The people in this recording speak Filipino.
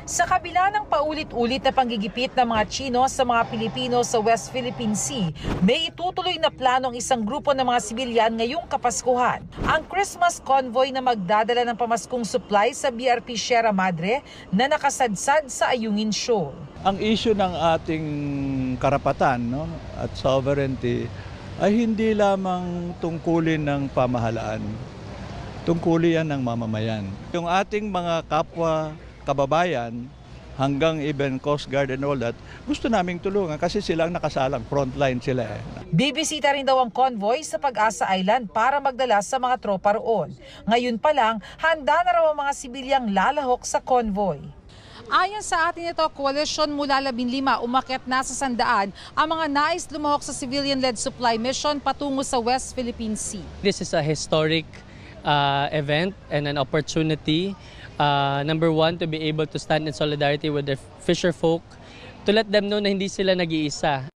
Sa kabila ng paulit-ulit na panggigipit ng mga Tsino sa mga Pilipino sa West Philippine Sea, may itutuloy na planong isang grupo ng mga sibilyan ngayong Kapaskuhan. Ang Christmas convoy na magdadala ng pamaskong supply sa BRP Sierra Madre na nakasadsad sa Ayungin Shoal. Ang issue ng ating karapatan at sovereignty ay hindi lamang tungkulin ng pamahalaan, tungkulin yan ng mamamayan. Yung ating mga kapwa kababayan, hanggang even Coast Guard and all that, gusto naming tulungan kasi silang nakasalang, frontline sila eh. Bibisita rin daw ang convoy sa Pag-asa Island para magdala sa mga tropa roon. Ngayon pa lang, handa na raw ang mga sibilyang lalahok sa convoy. Ayon sa atin ito, koalisyon mula 15 umakyat na sa 100 ang mga nais lumahok sa civilian-led supply mission patungo sa West Philippine Sea. This is a historic event and an opportunity. Number one, to be able to stand in solidarity with the fisher folk, to let them know na hindi sila nag-iisa.